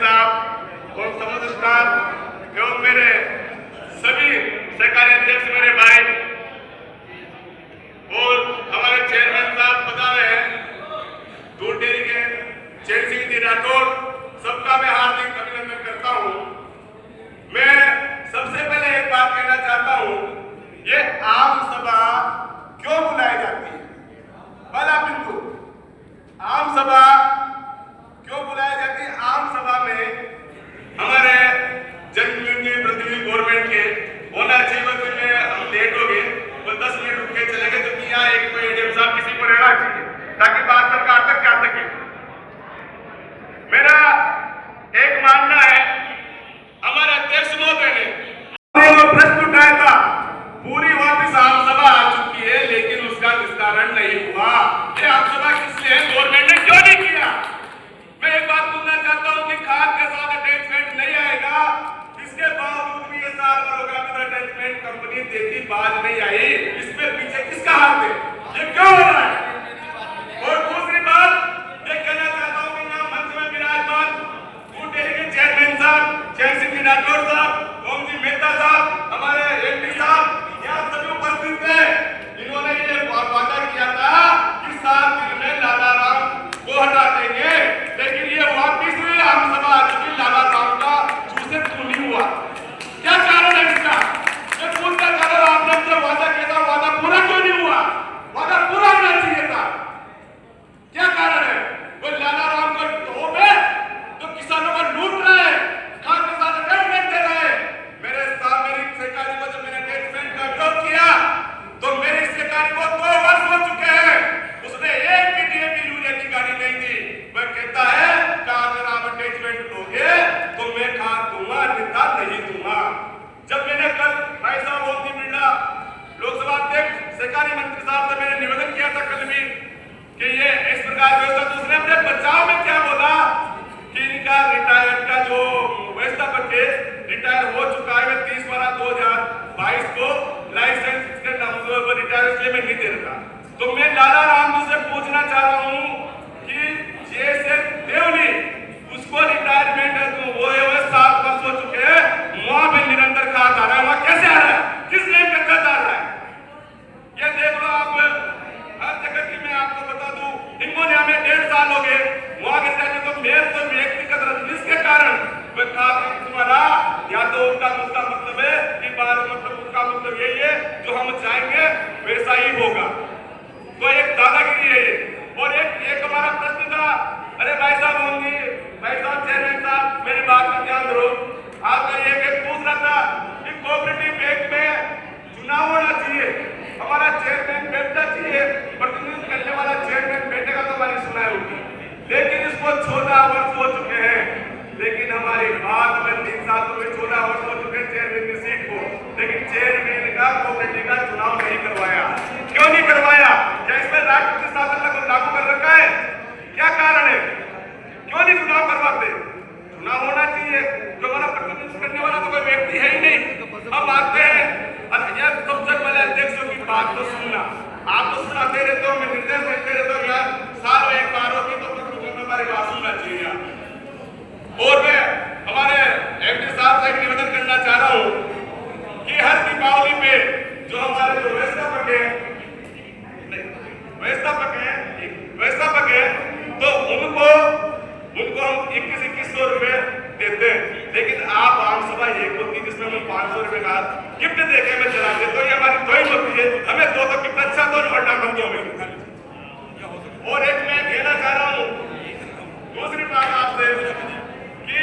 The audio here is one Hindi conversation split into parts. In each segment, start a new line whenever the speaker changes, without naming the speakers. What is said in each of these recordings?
साहब और समस्त स्टाफ एवं मेरे सभी सहकारी अध्यक्ष मेरे भाई और हमारे चेयरमैन साहब पधारे हैं, दूध डेयरी के चैन सिंह जी राठौर, सबका मैं हार्दिक अभिनंदन करता हूं। मैं सबसे पहले एक बात कहना चाहता हूं, ये आम सभा क्यों बुलाई जाती है? पहला बिंदु, आम सभा क्यों बुलाई जाती है? आम सभा में हमारे जनप्रतिनिधि गवर्नमेंट के होना चाहिए, में हम लेट हो गए तो 10 मिनट रुक के चले गए, तो यहाँ एक कोई एडीएम साहब किसी को रहना चाहिए ताकि बात सरकार तक जा सके। मेरा एक मानना है, हमारे अध्यक्ष महोदय ने जो प्रश्न उठाया था, पूरी वापस आम सभा आ चुकी है लेकिन उसका निस्तारण नहीं हुआ। ये आम सभा किस लिए है, गवर्नमेंट ने क्यों नहीं किया? मैं एक बात बोलना चाहता हूं कि खाद के साथ अटैचमेंट नहीं आएगा, इसके बावजूद भी ये साल भर होगा अटैचमेंट कंपनी देती, बाज नहीं आई। इसमें पीछे किसका हाथ है? ये क्यों हो रहा है? और दूसरी बात ये कहना चाहता हूं कि यहाँ मंच में विराजमान दूध डेयरी के चेयरमैन साहब, चैन सिंह राठौर साहब, ओम जी मेहता साहब, हमारे एमपी साहब यहाँ सभी उपस्थित थे। इन्होंने ये वादा किया था कि 7 दिन में लाला राम को हटा देंगे, लेकिन ये वापिस आम सभा आ चुकी, लाला राम का चूसे क्यों नहीं हुआ? क्या कारण है इसका? ये पूछना चाहता हूं, आपने जो वादा किया था वादा पूरा क्यों नहीं हुआ? वादा पूरा होना चाहिए था। क्या कारण है? वो लाला राम को धोप है तो किसानों को लूट रहा है, खाद के साथ अटैचमेंट दे रहा है। मेरे सहकारी को जब मैंने अटैचमेंट का विरोध किया तो मेरे सहकारी को 2 वर्ष हो चुके हैं, उसने एक भी डीएपी यूरिया की गाड़ी नहीं दी। वह कहता है कि अगर आप अटैचमेंट दोगे तो मैं खाद दूंगा, अन्यथा नहीं दूंगा। जब मैंने कल भाई साहब मोदी बिरला लोकसभा अध्यक्ष सहकारी मंत्री साहब से मैंने निवेदन किया था कल भी कि ये इस प्रकार व्यवस्था, तो उसने अपने बचाव में क्या बोला कि इनका रिटायर्ड का जो व्यवस्थापक है रिटायर हो चुका है, 30/12/2022 को लाइसेंस इसके नाम पर रिटायर इसलिए मैं नहीं दे रहा। तो मैं लाला राम जी से पूछना चाह रहा हूं कि जैसे देवनी उसको रिटायरमेंट है तो वो 7 वर्ष हो चुके हैं, वहां पे निरंतर खाद आ रहा है, वहां कैसे आ रहा है? किस नेम पे खाद आ रहा है? ये देख लो आप, हर जगह की मैं आपको बता दूं, हिंगोनिया में 1.5 साल हो गए, वहां के जाने तो मेयर तो व्यक्तिगत रंजिश के कारण तुम्हारा या तो उनका मतलब है कि बार मतलब उनका मतलब यही है जो हम चाहेंगे वैसा ही होगा, तो एक दादागिरी है ये। और एक हमारा प्रश्न था, अरे भाई साहब होंगे, भाई साहब चेयरमैन साहब मेरी बात का ध्यान दो, आपका ये पूछ रहा था कि कोऑपरेटिव बैंक में चुनाव होना चाहिए, हमारा चेयरमैन बैठना चाहिए, प्रतिनिधित्व करने वाला चेयरमैन बैठेगा तो हमारी सुनाई होगी, लेकिन इसको 14 वर्ष हो चुके हैं, लेकिन हमारी बात में 3 साल में 14 वर्ष हो चुके चेयरमैन की सीट को, लेकिन चेयरमैन का कोऑपरेटिव का चुनाव नहीं करवाया। क्यों नहीं करवाया? क्या इसमें राष्ट्रपति शासन लागू कर रखा है? क्या कारण है? क्यों नहीं चुनाव करवाते? चुनाव होना चाहिए, जो हमारा प्रतिनिधित्व करने वाला तो कोई व्यक्ति है ही नहीं। हम आते हैं, सबसे पहले अध्यक्षों की बात तो सुनना, आप तो सुनाते रहते हो, मैं निर्देश देते रहता हूँ यार, साल में एक बार होगी तो हमारी बात सुनना चाहिए यार। और मैं हमारे एमपी साहब से निवेदन करना चाह रहा हूं कि हर दीपावली पे जो हमारे जो व्यवस्थापक है तो उनको हम 2100 रुपए देते हैं, लेकिन आप आम सभा एक होती जिसमें हम 500 रुपए का गिफ्ट देके में चलाते, तो ये हमारी थोड़ी होती है, हमें 2 गिफ्ट अच्छा तो बढ़ना बनती है। और एक मैं कहना चाह रहा हूं, दूसरी बात आपसे कि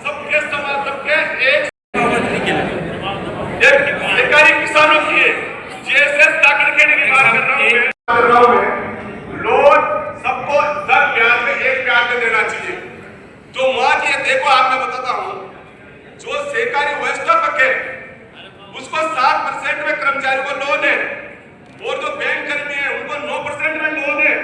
सबके समाज सबके एक सरकारी किसानों की है, जैसे ताकत की बात कर रहा हूं मैं, लोन सबको 10 ब्याज में 1 ब्याज में देना चाहिए। जो वहां की देखो आप मैं बताता हूं, जो सहकारी व्यवस्थापक है उसको 7% में कर्मचारी को लोन है, और जो बैंक कर्मी है उनको 9% में लोन है,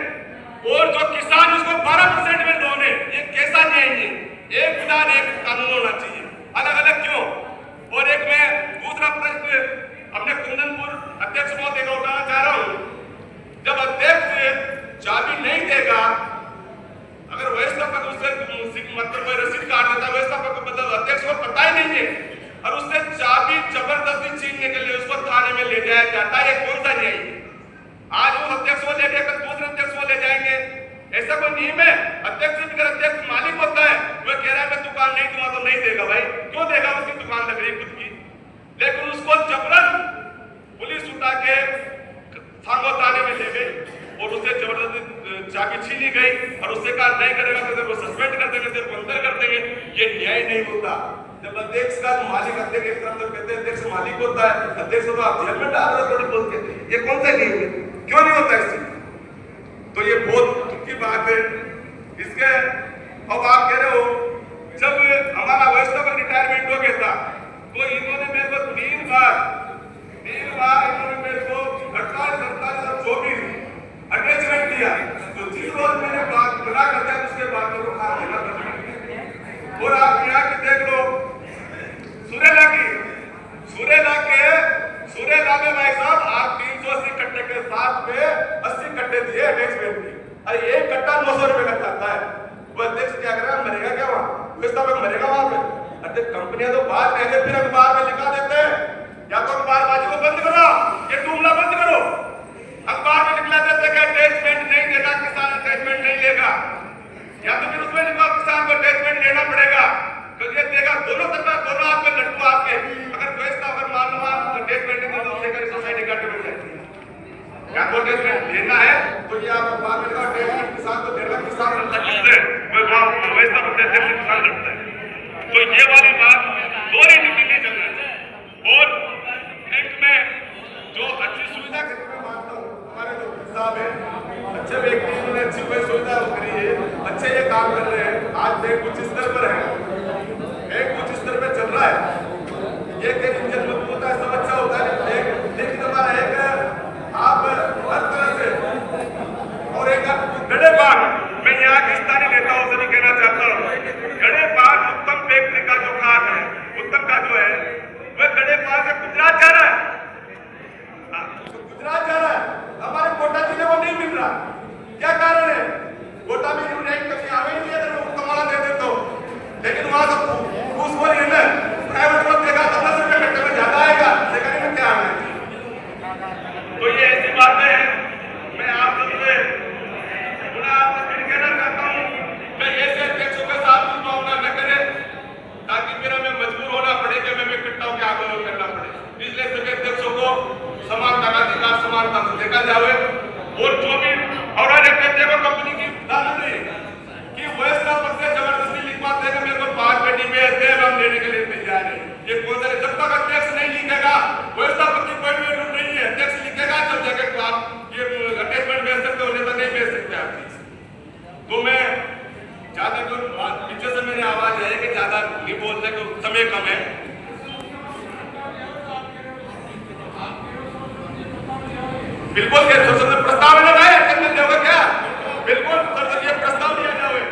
और जो किसान उसको 12% में लोन है। ये कैसा न्याय है? एक विधान एक कानून होना चाहिए, अलग अलग क्यों? और एक मैं दूसरा प्रश्न अपने कुंदनपुर अध्यक्ष महोदय को उठाना चाह रहा हूं, जब अध्यक्ष चाबी नहीं देगा, अगर व्यवस्थापक उससे मतलब जाया जाता है, ये कौन सा न्याय है? आज वो अध्यक्ष को लेके कल दूसरे अध्यक्ष को ले जाएंगे, ऐसा कोई नियम है? अध्यक्ष अगर अध्यक्ष मालिक होता है, वह कह रहा है मैं दुकान नहीं दूंगा तो नहीं देगा भाई, क्यों देगा? उसकी दुकान लग रही है खुद की, लेकिन उसको जबरन पुलिस उठा के सांगो थाने में ले गई और उससे जबरदस्ती चाबी छीनी गई और उससे कहा नहीं करेगा तो तेरे को सस्पेंड कर देंगे, तेरे को अंदर कर देंगे। ये न्याय नहीं होता। जब अध्यक्ष का मालिक अध्यक्ष एक तरफ तो कहते हैं अध्यक्ष मालिक होता है, अध्यक्ष को तो आप जेल में डाल रहे हो थोड़ी बहुत कहते हैं, ये कौन सा नियम है? क्यों नहीं होता इस चीज? तो ये बहुत दुख की बात है। इसके अब आप कह रहे हो जब हमारा वैसा का रिटायरमेंट हो गया था तो इन्होंने मेरे को तीन बार इन्होंने मेरे को 48-24 अटैचमेंट दिया। तो जिस रोज मैंने बात मना करता है उसके बाद मेरे को काम देना पड़ता। और आप यहाँ के देख लो सुरेला में भाई साहब आप 380 कट्टे के साथ में 80 कट्टे दिए अटैचमेंट के। अरे एक कट्टा 900 रुपए का जाता है। वो अध्यक्ष क्या करेगा? मरेगा क्या वहाँ? मरेगा वहां पे? अध्यक्ष कंपनियां तो बात कहते फिर अखबार में लिखा देते हैं, या तो अखबारबाजी को बंद करो, ये टूमला बंद करो। अखबार में निकला देते कि अटैचमेंट नहीं देगा किसान, अटैचमेंट नहीं लेगा, या तो फिर उसमें लिखा किसान को अटैचमेंट लेना पड़ेगा। तो ये देगा दोनों तरफ, दोनों हाथ में लड्डू आपके। अगर व्यवस्था अगर मान लो आप अटैचमेंट नहीं तो सहकारी सोसाइटी का टेबल जाएगी, या तो अटैचमेंट लेना है तो ये आप अखबार में लिखा अटैचमेंट किसान को देगा, किसान लड़ता है, व्यवस्था को देते हैं किसान लड़ता है। तो ये वाली बात दोहरी नीति नहीं चलना चाहिए। और बैंक में जो अच्छी सुविधा के मैं मानता हूँ, हमारे जो साहब है अच्छे व्यक्ति, उन्होंने अच्छी सुविधा करी है, अच्छे ये काम कर रहे हैं। आज बैंक उच्च स्तर पर है, बैंक उच्च स्तर पर चल रहा है। ये इंजन मजबूत होता है, सब अच्छा होता है, लेकिन हमारा एक आप हर तरह से और एक गड़े बाग, मैं यहाँ के स्थानीय नेताओं से भी कहना चाहता हूँ, गड़े बाग उत्तम फैक्ट्री का जो काम है, उत्तम का जो है वह गड़े बाग से गुजरात जा रहा है, हमारे कोटा जिले को नहीं मिल रहा। क्या कारण है? कोटा में यूनियन कभी आवे नहीं है तो कमाला दे देते हो, लेकिन वहां तो घूस बोली है ना, प्राइवेट में देगा तो 10 रुपए कट्टे में ज्यादा आएगा, सरकारी में क्या आएगा? तो ये ऐसी बातें हैं। मैं आप सबसे फिर कहना चाहता हूँ, मैं ऐसे अध्यक्षों के साथ दुर्भावना न करे ताकि फिर हमें मजबूर होना पड़े कि हमें इकट्ठा होकर आंदोलन करना पड़े। इसलिए सभी अध्यक्षों को समानता का अधिकार समानता से देखा जाए। और जो भी और कहते हैं कंपनी की दान नहीं कि वैसा पर से जबरदस्ती लिखवा देगा मेरे को 5 पेटी में दे, हम लेने के लिए तैयार है। ये कौन सा? जब तक अध्यक्ष नहीं लिखेगा वैसा पर की कोई वैल्यू नहीं है। अध्यक्ष लिखेगा जब जगह आप ये अटैचमेंट बेच सकते हो, नहीं तो नहीं बेच सकते आप चीज। तो मैं ज्यादा पीछे से मेरी आवाज है कि ज्यादा नहीं बोलने को समय कम है। बिल्कुल संसद प्रस्ताव लगाए क्या? बिल्कुल संसदीय प्रस्ताव लिया जाए।